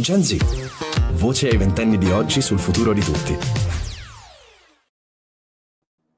Gen Z. Voce ai ventenni di oggi sul futuro di tutti.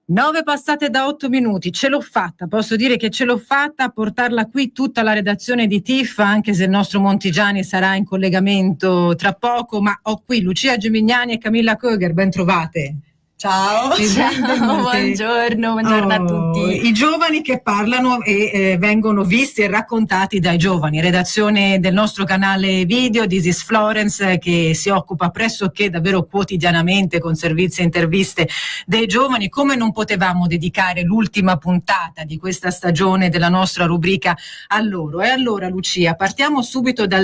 9 passate da 8 minuti, ce l'ho fatta, posso dire che ce l'ho fatta a portarla qui tutta la redazione di TIFF, anche se il nostro Montigiani sarà in collegamento tra poco, ma ho qui Lucia Gemignani e Camilla Köger, ben trovate. Ciao, buongiorno a tutti. I giovani che parlano e vengono visti e raccontati dai giovani. Redazione del nostro canale video, This is Florence, che si occupa pressoché davvero quotidianamente con servizi e interviste dei giovani. Come non potevamo dedicare l'ultima puntata di questa stagione della nostra rubrica a loro? E allora Lucia, partiamo subito da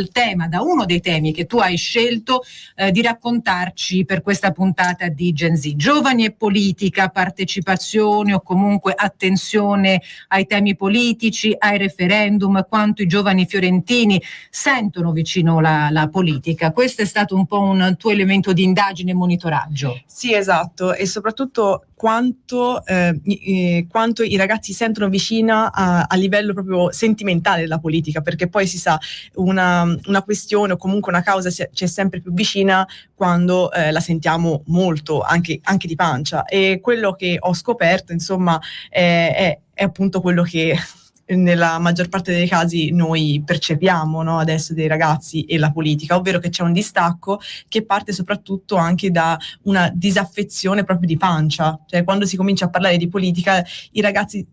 uno dei temi che tu hai scelto di raccontarci per questa puntata di Gen Z. Giovani e politica, partecipazione o comunque attenzione ai temi politici, ai referendum, quanto i giovani fiorentini sentono vicino la politica. Questo è stato un po' un tuo elemento di indagine e monitoraggio. Sì, esatto, e soprattutto quanto i ragazzi sentono vicina a livello proprio sentimentale la politica, perché poi si sa una questione o comunque una causa c'è sempre più vicina quando la sentiamo molto, anche di pancia, e quello che ho scoperto insomma è appunto quello che nella maggior parte dei casi noi percepiamo, no, adesso dei ragazzi e la politica, ovvero che c'è un distacco che parte soprattutto anche da una disaffezione proprio di pancia, cioè quando si comincia a parlare di politica i ragazzi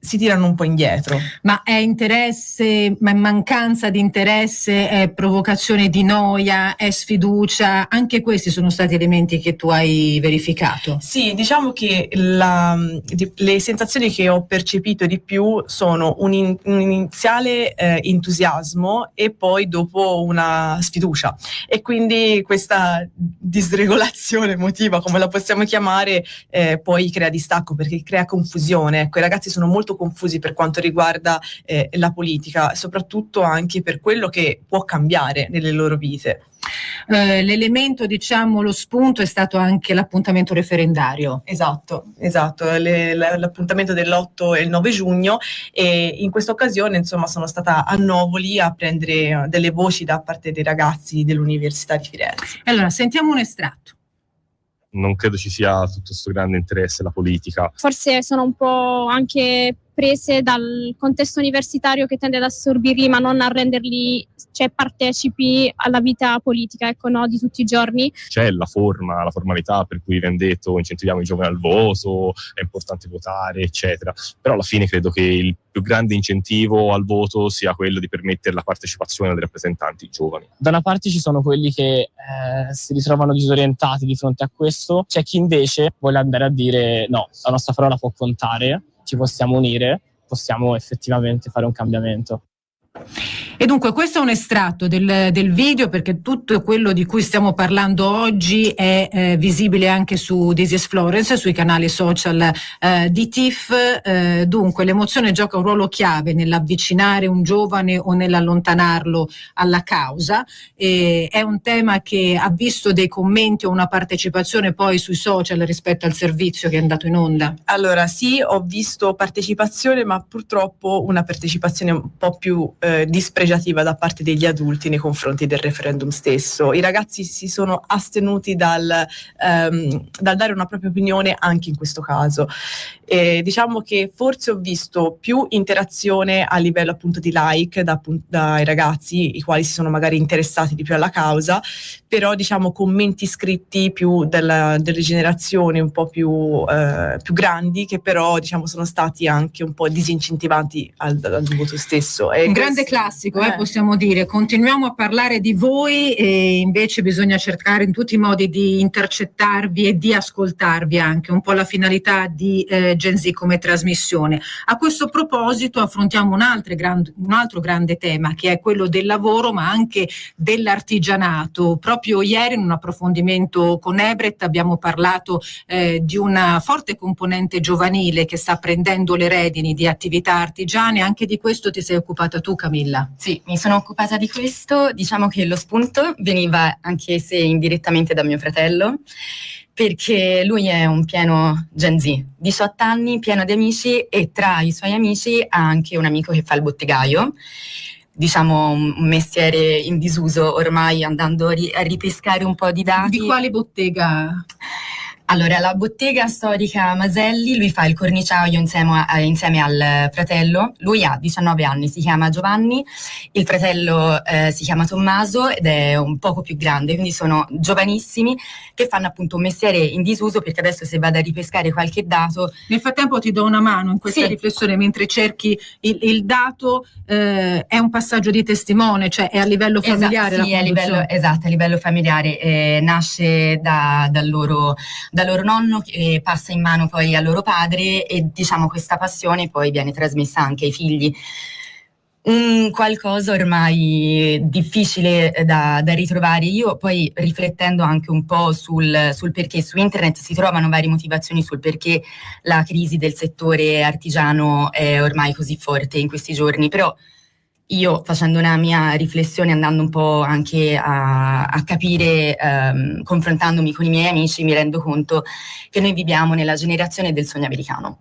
si tirano un po' indietro. Ma è interesse, ma è mancanza di interesse, è provocazione di noia, è sfiducia? Anche questi sono stati elementi che tu hai verificato? Sì, diciamo che le sensazioni che ho percepito di più sono un iniziale entusiasmo e poi dopo una sfiducia, e quindi questa disregolazione emotiva, come la possiamo chiamare, poi crea distacco, perché crea confusione. Ecco, i ragazzi sono molto confusi per quanto riguarda la politica, soprattutto anche per quello che può cambiare nelle loro vite. L'elemento, diciamo, lo spunto è stato anche l'appuntamento referendario. Esatto, l'appuntamento dell'8 e il 9 giugno, e in questa occasione insomma sono stata a Novoli a prendere delle voci da parte dei ragazzi dell'Università di Firenze. Allora, sentiamo un estratto. Non credo ci sia tutto questo grande interesse alla politica. Forse sono un po' anche prese dal contesto universitario che tende ad assorbirli ma non a renderli partecipi alla vita politica, ecco, no, di tutti i giorni. C'è la formalità per cui viene detto incentiviamo i giovani al voto, è importante votare, eccetera. Però alla fine credo che il più grande incentivo al voto sia quello di permettere la partecipazione dei rappresentanti giovani. Da una parte ci sono quelli che si ritrovano disorientati di fronte a questo, c'è chi invece vuole andare a dire no, la nostra parola può contare, ci possiamo unire, possiamo effettivamente fare un cambiamento. E dunque questo è un estratto del video, perché tutto quello di cui stiamo parlando oggi è visibile anche su This is Florence, sui canali social di TIFF. Dunque l'emozione gioca un ruolo chiave nell'avvicinare un giovane o nell'allontanarlo alla causa. È un tema che ha visto dei commenti o una partecipazione poi sui social rispetto al servizio che è andato in onda? Allora sì, ho visto partecipazione, ma purtroppo una partecipazione un po' più dispregiativa da parte degli adulti nei confronti del referendum stesso. I ragazzi si sono astenuti dal dare una propria opinione anche in questo caso. Diciamo che forse ho visto più interazione a livello appunto di like dai ragazzi, i quali si sono magari interessati di più alla causa, però diciamo commenti scritti più delle generazioni un po' più grandi, che però diciamo sono stati anche un po' disincentivanti al voto stesso. Un grande classico, possiamo dire. Continuiamo a parlare di voi e invece bisogna cercare in tutti i modi di intercettarvi e di ascoltarvi, anche un po' la finalità di Gen Z come trasmissione. A questo proposito affrontiamo un altro grande tema, che è quello del lavoro ma anche dell'artigianato. Proprio ieri in un approfondimento con Ebret abbiamo parlato di una forte componente giovanile che sta prendendo le redini di attività artigiane. Anche di questo ti sei occupata tu, Camilla? Sì, mi sono occupata di questo. Diciamo che lo spunto veniva, anche se indirettamente, da mio fratello, perché lui è un pieno Gen Z, 18 anni, pieno di amici, e tra i suoi amici ha anche un amico che fa il bottegaio. diciamo un mestiere in disuso ormai, andando a ripescare un po' di dati. Di quale bottega? Allora, la bottega storica Maselli, lui fa il corniciaio insieme al fratello. Lui ha 19 anni, si chiama Giovanni, il fratello si chiama Tommaso ed è un poco più grande, quindi sono giovanissimi che fanno appunto un mestiere in disuso, perché adesso, se vado a ripescare qualche dato... Nel frattempo ti do una mano in questa riflessione mentre cerchi il dato. È un passaggio di testimone, cioè è a livello familiare? Sì, a livello familiare. Nasce dal loro nonno, che passa in mano poi al loro padre, e diciamo questa passione poi viene trasmessa anche ai figli. Qualcosa ormai difficile da ritrovare. Io poi, riflettendo anche un po' sul perché, su internet si trovano varie motivazioni sul perché la crisi del settore artigiano è ormai così forte in questi giorni, però io, facendo una mia riflessione, andando un po' anche a capire, confrontandomi con i miei amici, mi rendo conto che noi viviamo nella generazione del sogno americano.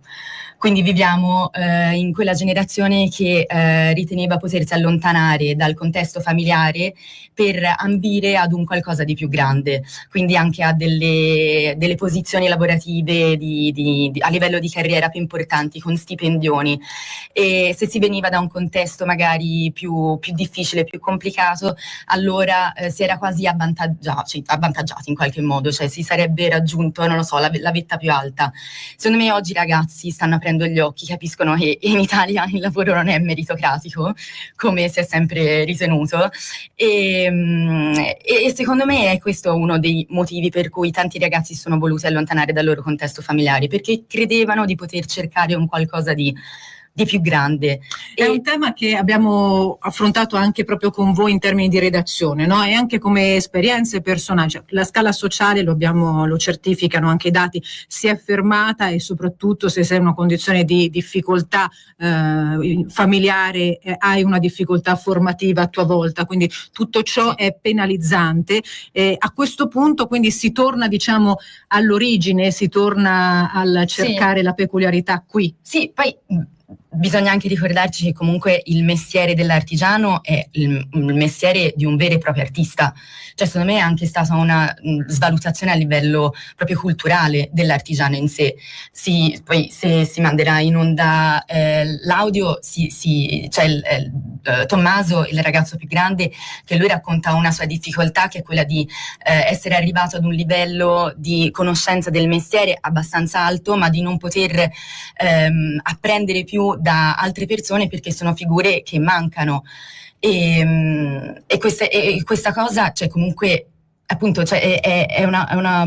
Quindi viviamo in quella generazione che riteneva potersi allontanare dal contesto familiare per ambire ad un qualcosa di più grande, quindi anche a delle posizioni lavorative a livello di carriera più importanti, con stipendioni. E se si veniva da un contesto magari più difficile, più complicato, allora si era quasi avvantaggiati in qualche modo, cioè si sarebbe raggiunto, non lo so, la vetta più alta. Secondo me oggi i ragazzi stanno aprendo gli occhi, capiscono che in Italia il lavoro non è meritocratico come si è sempre ritenuto, e secondo me è questo uno dei motivi per cui tanti ragazzi si sono voluti allontanare dal loro contesto familiare, perché credevano di poter cercare un qualcosa di più grande. È un tema che abbiamo affrontato anche proprio con voi in termini di redazione, no? E anche come esperienze personali. Cioè, la scala sociale, lo certificano anche i dati, si è fermata, e soprattutto se sei in una condizione di difficoltà familiare, hai una difficoltà formativa a tua volta, quindi tutto ciò è penalizzante. A questo punto quindi si torna, diciamo, all'origine, si torna al cercare la peculiarità qui. Sì, poi bisogna anche ricordarci che comunque il mestiere dell'artigiano è il mestiere di un vero e proprio artista. Cioè, secondo me è anche stata una svalutazione a livello proprio culturale dell'artigiano in sé. Poi se si manderà in onda l'audio, c'è Tommaso, il ragazzo più grande, che lui racconta una sua difficoltà, che è quella di essere arrivato ad un livello di conoscenza del mestiere abbastanza alto, ma di non poter apprendere più da altre persone, perché sono figure che mancano, e questa cosa, cioè, comunque, appunto, cioè, è una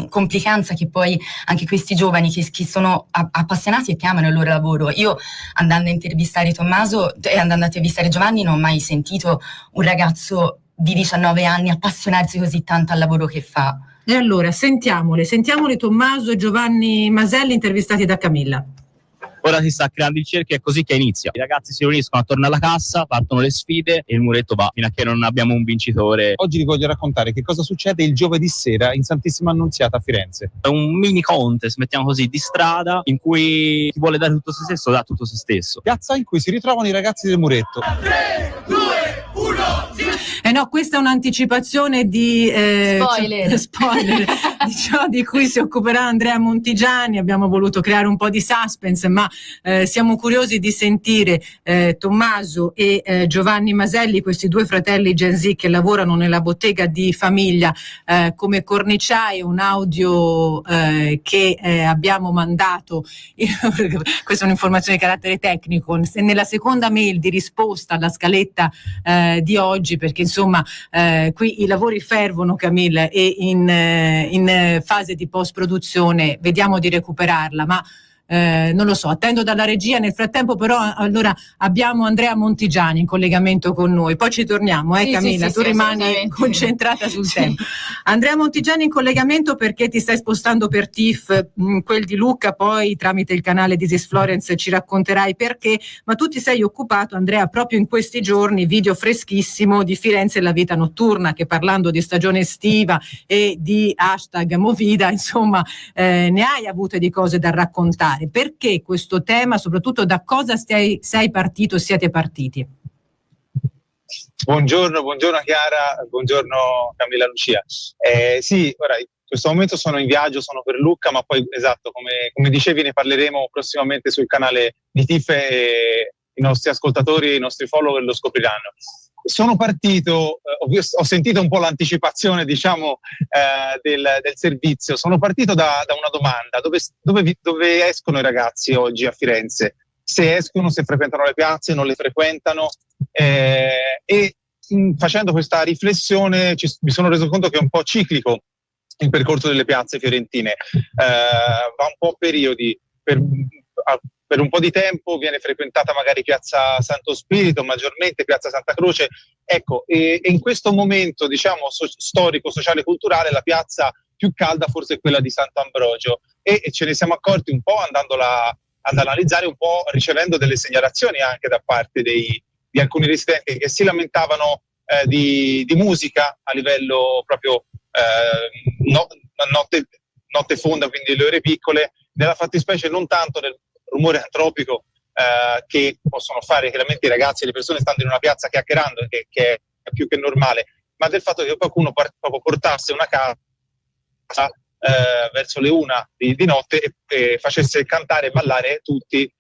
complicanza che poi anche questi giovani che sono appassionati e che amano il loro lavoro. Io, andando a intervistare Tommaso e andando a intervistare Giovanni, non ho mai sentito un ragazzo di 19 anni appassionarsi così tanto al lavoro che fa. E allora sentiamoli Tommaso e Giovanni Maselli, intervistati da Camilla. Ora si sta creando il cerchio, è così che inizia. I ragazzi si riuniscono attorno alla cassa, partono le sfide e il muretto va fino a che non abbiamo un vincitore. Oggi vi voglio raccontare che cosa succede il giovedì sera in Santissima Annunziata a Firenze. È un mini contest, mettiamo così, di strada, in cui chi vuole dare tutto se stesso dà tutto se stesso. Piazza in cui si ritrovano i ragazzi del muretto. 3, 2, 1, no, questa è un'anticipazione di spoiler di ciò di cui si occuperà Andrea Montigiani. Abbiamo voluto creare un po' di suspense, ma siamo curiosi di sentire Tommaso e Giovanni Maselli, questi due fratelli Gen Z che lavorano nella bottega di famiglia come corniciai. Un audio che abbiamo mandato, questa è un'informazione di carattere tecnico, nella seconda mail di risposta alla scaletta di oggi, perché insomma qui i lavori fervono, Camilla, e in fase di post produzione vediamo di recuperarla, ma non lo so, attendo dalla regia. Nel frattempo però allora abbiamo Andrea Montigiani in collegamento con noi, poi ci torniamo, Camilla, tu rimani concentrata sul tema. Andrea Montigiani in collegamento perché ti stai spostando per TIFF, quel di Lucca, poi tramite il canale di This is Florence ci racconterai perché, ma tu ti sei occupato, Andrea, proprio in questi giorni, video freschissimo di Firenze e la vita notturna, che parlando di stagione estiva e di hashtag Movida, insomma, ne hai avute di cose da raccontare. Perché questo tema, soprattutto da cosa siete partiti? Buongiorno Chiara, buongiorno Camilla Lucia. Sì, ora in questo momento sono in viaggio, sono per Lucca, ma poi esatto, come dicevi, ne parleremo prossimamente sul canale di Tife e i nostri ascoltatori e i nostri follower lo scopriranno. Sono partito, ho sentito un po' l'anticipazione, diciamo, del servizio. Sono partito da una domanda: dove escono i ragazzi oggi a Firenze? Se escono, se frequentano le piazze, non le frequentano? E facendo questa riflessione mi sono reso conto che è un po' ciclico il percorso delle piazze fiorentine, va un po' a periodi. Per un po' di tempo viene frequentata magari Piazza Santo Spirito, maggiormente Piazza Santa Croce. Ecco, e in questo momento, diciamo, storico, sociale e culturale, la piazza più calda forse è quella di Sant'Ambrogio, e ce ne siamo accorti un po' andandola ad analizzare, un po' ricevendo delle segnalazioni anche da parte di alcuni residenti che si lamentavano di musica a livello proprio notte fonda, quindi le ore piccole, nella fattispecie non tanto del rumore antropico che possono fare chiaramente i ragazzi e le persone stando in una piazza chiacchierando, che è più che normale, ma del fatto che qualcuno proprio portasse una casa verso le 1 di notte e facesse cantare e ballare tutti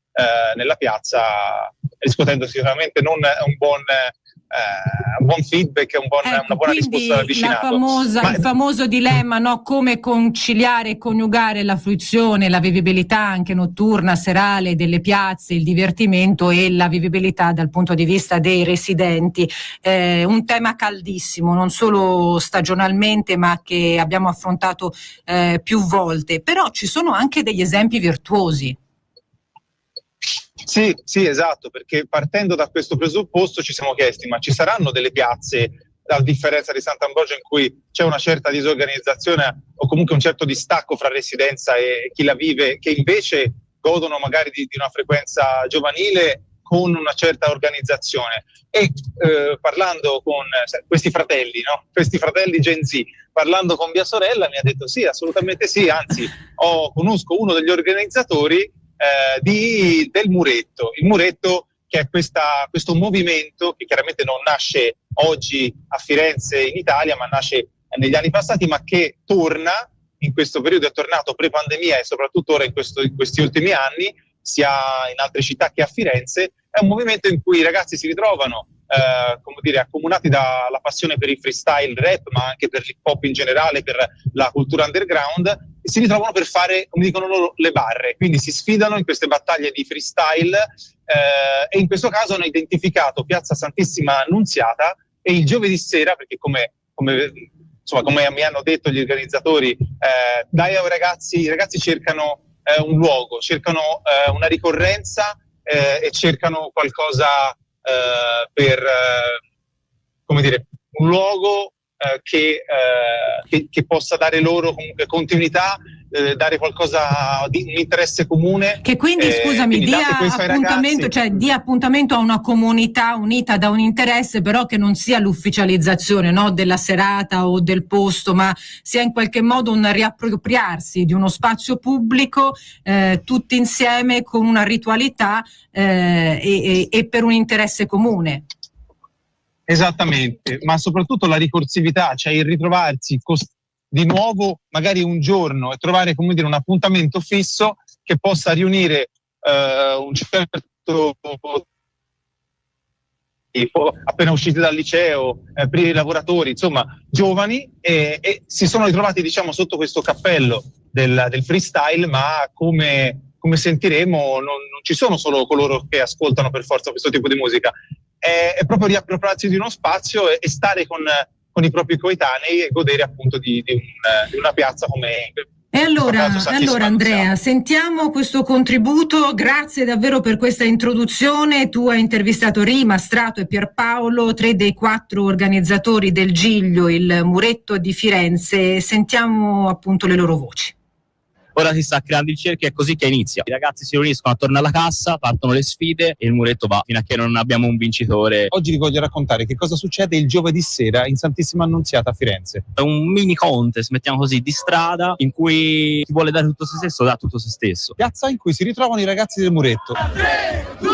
nella piazza, riscuotendo sicuramente non un buon feedback, una buona risposta dal vicinato. Il famoso dilemma, no? Come conciliare e coniugare la fruizione, la vivibilità anche notturna, serale delle piazze, il divertimento e la vivibilità dal punto di vista dei residenti. Un tema caldissimo, non solo stagionalmente, ma che abbiamo affrontato più volte. Però ci sono anche degli esempi virtuosi. Sì, esatto, perché partendo da questo presupposto ci siamo chiesti: ma ci saranno delle piazze, a differenza di Sant'Ambrogio, in cui c'è una certa disorganizzazione o comunque un certo distacco fra residenza e chi la vive, che invece godono magari di una frequenza giovanile con una certa organizzazione? E parlando con questi fratelli, no? Questi fratelli Gen Z, parlando con mia sorella, mi ha detto sì, assolutamente sì, anzi conosco uno degli organizzatori del Muretto. Il Muretto, che è questo movimento che chiaramente non nasce oggi a Firenze in Italia, ma nasce negli anni passati, ma che torna in questo periodo, è tornato pre-pandemia e soprattutto ora in questi ultimi anni, sia in altre città che a Firenze. È un movimento in cui i ragazzi si ritrovano accomunati dalla passione per il freestyle rap, ma anche per l'hip hop in generale, per la cultura underground, e si ritrovano per fare, come dicono loro, le barre. Quindi si sfidano in queste battaglie di freestyle, e in questo caso hanno identificato Piazza Santissima Annunziata, e il giovedì sera, perché come mi hanno detto gli organizzatori, i ragazzi cercano un luogo, cercano una ricorrenza, e cercano qualcosa per un luogo che possa dare loro comunque continuità, dare qualcosa di un interesse comune, che quindi dia appuntamento a una comunità unita da un interesse, però che non sia l'ufficializzazione, no, della serata o del posto, ma sia in qualche modo un riappropriarsi di uno spazio pubblico, tutti insieme con una ritualità e per un interesse comune. Esattamente, ma soprattutto la ricorsività, cioè il ritrovarsi di nuovo magari un giorno e trovare, come dire, un appuntamento fisso che possa riunire un certo appena usciti dal liceo, primi lavoratori, insomma giovani, e si sono ritrovati, diciamo, sotto questo cappello del freestyle, ma come sentiremo non ci sono solo coloro che ascoltano per forza questo tipo di musica, è proprio riappropriarsi di uno spazio e stare con i propri coetanei e godere appunto di una piazza come... E allora Andrea, sentiamo questo contributo, grazie davvero per questa introduzione. Tu hai intervistato Rima, Strato e Pierpaolo, 3 dei 4 organizzatori del Giglio, il Muretto di Firenze. Sentiamo appunto le loro voci. Ora si sta creando il cerchio, è così che inizia. I ragazzi si riuniscono attorno alla cassa, partono le sfide e il muretto va fino a che non abbiamo un vincitore. Oggi vi voglio raccontare che cosa succede il giovedì sera in Santissima Annunziata a Firenze. È un mini contest, mettiamo così, di strada, in cui chi vuole dare tutto se stesso dà tutto se stesso. Piazza in cui si ritrovano i ragazzi del Muretto. 3, 2,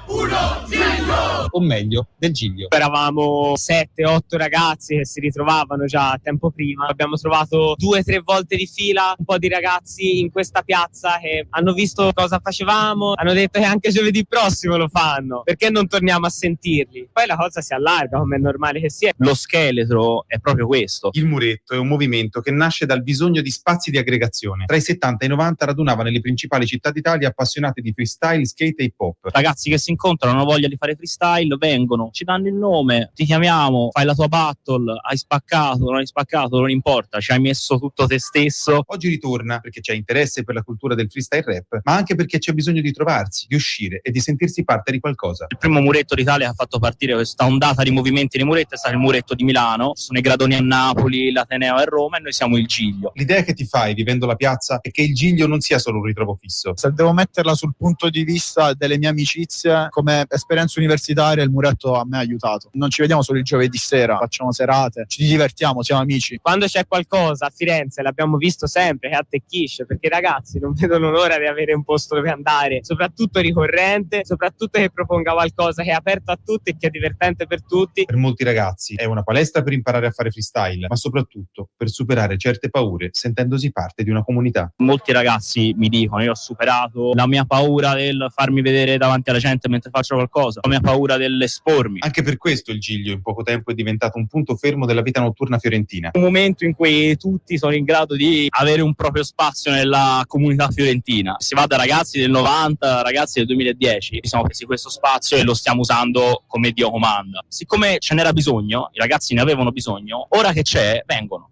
1, 5! o meglio del Giglio. Eravamo 7-8 ragazzi che si ritrovavano già tempo prima. Abbiamo trovato 2-3 volte di fila un po' di ragazzi in questa piazza che hanno visto cosa facevamo, hanno detto che anche giovedì prossimo lo fanno, perché non torniamo a sentirli? Poi la cosa si allarga, come è normale che sia. Lo scheletro è proprio questo. Il Muretto è un movimento che nasce dal bisogno di spazi di aggregazione. Tra i 70 e i 90 radunava nelle principali città d'Italia appassionati di freestyle, skate e hip hop. Ragazzi che si incontrano, hanno voglia di fare freestyle, vengono, ci danno il nome, ti chiamiamo, fai la tua battle, hai spaccato, non hai spaccato, non importa, ci hai messo tutto te stesso. Oggi ritorna perché c'è interesse per la cultura del freestyle rap, ma anche perché c'è bisogno di trovarsi, di uscire e di sentirsi parte di qualcosa. Il primo muretto d'Italia che ha fatto partire questa ondata di movimenti di muretto è stato il muretto di Milano, sono i Gradoni a Napoli, l'Ateneo a Roma e noi siamo il Giglio. L'idea che ti fai vivendo la piazza è che il Giglio non sia solo un ritrovo fisso. Se devo metterla sul punto di vista delle mie amicizie, come esperienza universitaria il muretto a me ha aiutato. Non ci vediamo solo il giovedì sera, facciamo serate, ci divertiamo, siamo amici. Quando c'è qualcosa a Firenze, l'abbiamo visto sempre, che attecchisce, perché i ragazzi non vedono l'ora di avere un posto dove andare, soprattutto ricorrente, soprattutto che proponga qualcosa che è aperto a tutti e che è divertente per tutti. Per molti ragazzi è una palestra per imparare a fare freestyle, ma soprattutto per superare certe paure sentendosi parte di una comunità. Molti ragazzi mi dicono: io ho superato la mia paura del farmi vedere davanti alla gente mentre faccio qualcosa, la mia paura dell'espormi. Anche per questo il Giglio in poco tempo è diventato un punto fermo della vita notturna fiorentina. Un momento in cui tutti sono in grado di avere un proprio spazio nella comunità fiorentina. Si va da ragazzi del 90 a ragazzi del 2010. Ci siamo presi questo spazio e lo stiamo usando come Dio comanda. Siccome ce n'era bisogno, i ragazzi ne avevano bisogno, ora che c'è, vengono.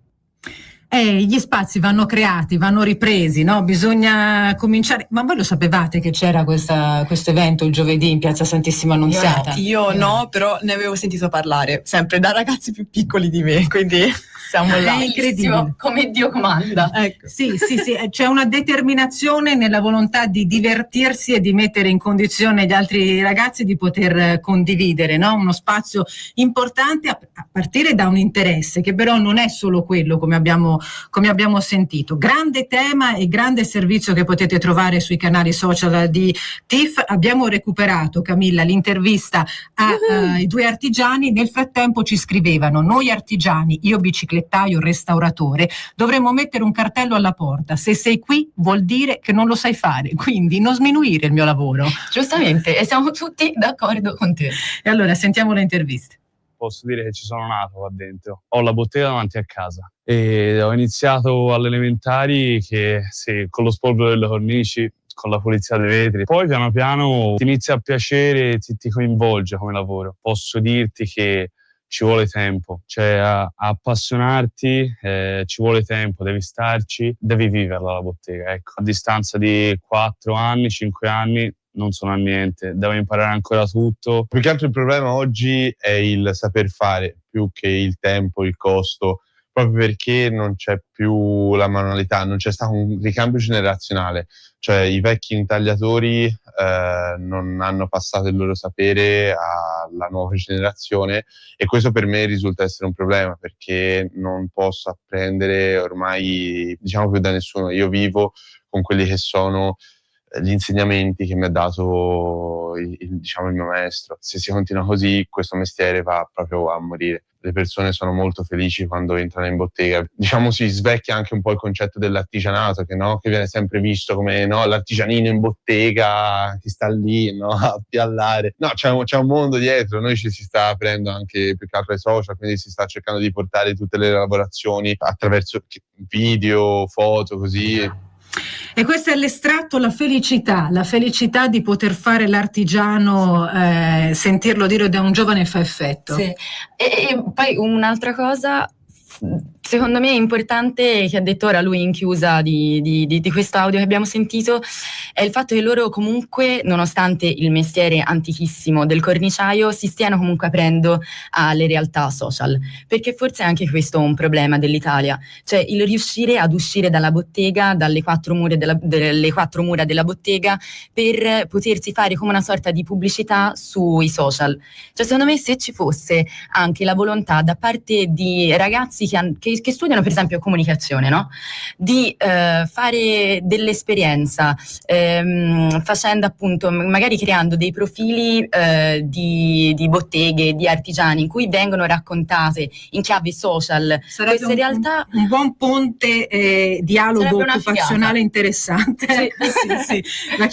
Gli spazi vanno creati, vanno ripresi, no? Bisogna cominciare. Ma voi lo sapevate che c'era questo evento il giovedì in Piazza Santissima Annunziata? Io no, però ne avevo sentito parlare, sempre da ragazzi più piccoli di me, quindi siamo là. È incredibile. Come Dio comanda. Ecco. Sì, c'è una determinazione nella volontà di divertirsi e di mettere in condizione gli altri ragazzi di poter condividere, no? Uno spazio importante a partire da un interesse che però non è solo quello, come abbiamo sentito. Grande tema e grande servizio che potete trovare sui canali social di TIFF. Abbiamo recuperato, Camilla, l'intervista ai due artigiani. Nel frattempo ci scrivevano: noi artigiani, io biciclettaio, restauratore, dovremmo mettere un cartello alla porta: se sei qui vuol dire che non lo sai fare, quindi non sminuire il mio lavoro. Giustamente, e siamo tutti d'accordo con te. E allora sentiamo le interviste. Posso dire che ci sono nato qua dentro. Ho la bottega davanti a casa e ho iniziato alle elementari con lo spolvero delle cornici, con la pulizia dei vetri. Poi piano piano ti inizia a piacere, ti coinvolge come lavoro. Posso dirti che ci vuole tempo, cioè a appassionarti ci vuole tempo, devi starci, devi viverla la bottega. Ecco. A distanza di 4 anni, 5 anni, non sono a niente, devo imparare ancora tutto. Più che altro il problema oggi è il saper fare, più che il tempo, il costo, proprio perché non c'è più la manualità, non c'è stato un ricambio generazionale, cioè i vecchi intagliatori non hanno passato il loro sapere alla nuova generazione e questo per me risulta essere un problema, perché non posso apprendere ormai più da nessuno. Io vivo con quelli che sono gli insegnamenti che mi ha dato il mio maestro. Se si continua così, questo mestiere va proprio a morire. Le persone sono molto felici quando entrano in bottega. Si svecchia anche un po' il concetto dell'artigianato, che viene sempre visto come l'artigianino in bottega che sta lì a piallare. No, c'è un mondo dietro. Noi ci si sta aprendo anche più che altro ai social, quindi si sta cercando di portare tutte le lavorazioni attraverso video, foto, così. E questo è l'estratto, la felicità di poter fare l'artigiano, sentirlo dire da un giovane fa effetto. Sì. E poi un'altra cosa, secondo me è importante, che ha detto ora lui in chiusa di questo audio che abbiamo sentito, è il fatto che loro comunque, nonostante il mestiere antichissimo del corniciaio, si stiano comunque aprendo alle realtà social, perché forse è anche questo un problema dell'Italia, cioè il riuscire ad uscire dalla bottega, dalle quattro mura della bottega, per potersi fare come una sorta di pubblicità sui social. Cioè secondo me, se ci fosse anche la volontà da parte di ragazzi che che studiano per esempio comunicazione, no? Di fare dell'esperienza, facendo appunto, magari creando dei profili di botteghe, di artigiani, in cui vengono raccontate in chiave social sarebbe queste realtà. Un buon ponte dialogo occupazionale interessante. Sì. La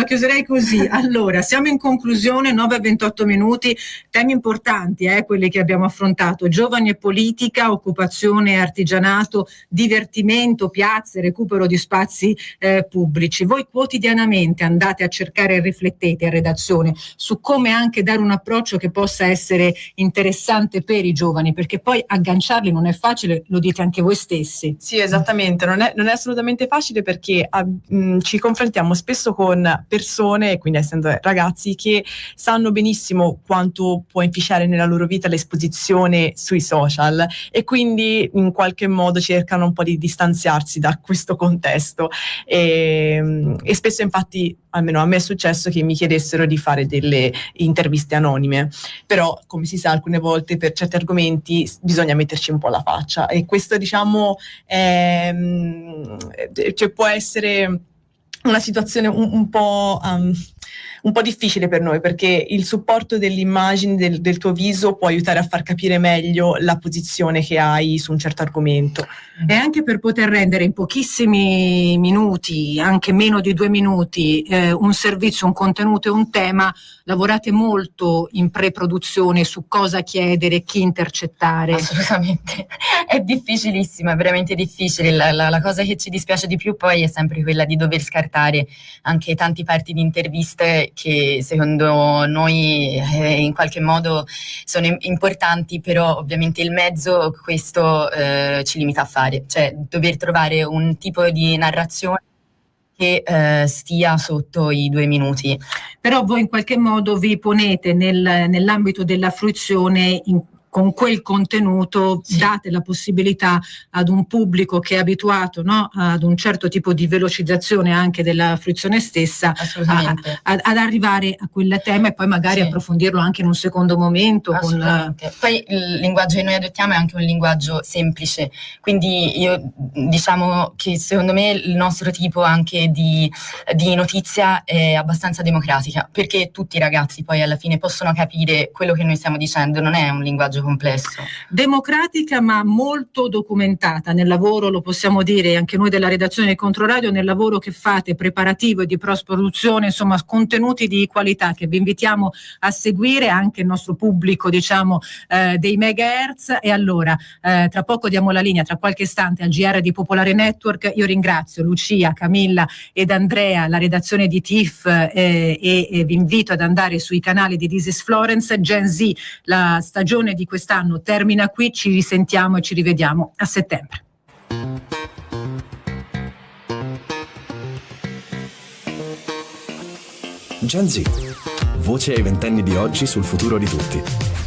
chiuderei così. Allora, siamo in conclusione, 9:28 minuti, temi importanti, quelli che abbiamo affrontato: giovani e politica, occupazione e artigianato, divertimento, piazze, recupero di spazi pubblici. Voi quotidianamente andate a cercare e riflettete a redazione su come anche dare un approccio che possa essere interessante per i giovani, perché poi agganciarli non è facile, lo dite anche voi stessi. Sì, esattamente, non è assolutamente facile, perché ci confrontiamo spesso con persone, quindi essendo ragazzi, che sanno benissimo quanto può inficiare nella loro vita l'esposizione sui social, e quindi in qualche modo cercano un po' di distanziarsi da questo contesto, e spesso infatti, almeno a me è successo, che mi chiedessero di fare delle interviste anonime, però come si sa alcune volte per certi argomenti bisogna metterci un po' la faccia, e questo diciamo cioè può essere una situazione un po' difficile per noi, perché il supporto dell'immagine del tuo viso può aiutare a far capire meglio la posizione che hai su un certo argomento. E anche per poter rendere in pochissimi minuti, anche meno di 2 minuti, un servizio, un contenuto e un tema, lavorate molto in pre-produzione su cosa chiedere, chi intercettare. Assolutamente, è difficilissimo, è veramente difficile. La cosa che ci dispiace di più poi è sempre quella di dover scartare anche tanti parti di interviste che secondo noi in qualche modo sono importanti, però ovviamente il mezzo questo ci limita a fare, cioè dover trovare un tipo di narrazione che stia sotto i 2 minuti. Però voi in qualche modo vi ponete nell'ambito della fruizione con quel contenuto, sì, date la possibilità ad un pubblico che è abituato, no, ad un certo tipo di velocizzazione anche della fruizione stessa, ad arrivare a quel tema e poi magari approfondirlo anche in un secondo momento. Poi il linguaggio che noi adottiamo è anche un linguaggio semplice, quindi io diciamo che secondo me il nostro tipo anche di notizia è abbastanza democratica, perché tutti i ragazzi poi alla fine possono capire quello che noi stiamo dicendo, non è un linguaggio complesso. Democratica ma molto documentata nel lavoro, lo possiamo dire anche noi della redazione di Controradio, nel lavoro che fate preparativo e di post-produzione, insomma contenuti di qualità che vi invitiamo a seguire, anche il nostro pubblico diciamo dei megahertz. E allora tra poco diamo la linea, tra qualche istante, al GR di Popolare Network. Io ringrazio Lucia, Camilla ed Andrea, la redazione di TIFF, e vi invito ad andare sui canali di This is Florence. Gen Z, la stagione di quest'anno termina qui, ci risentiamo e ci rivediamo a settembre. Gen Z, voce ai 20 anni di oggi sul futuro di tutti.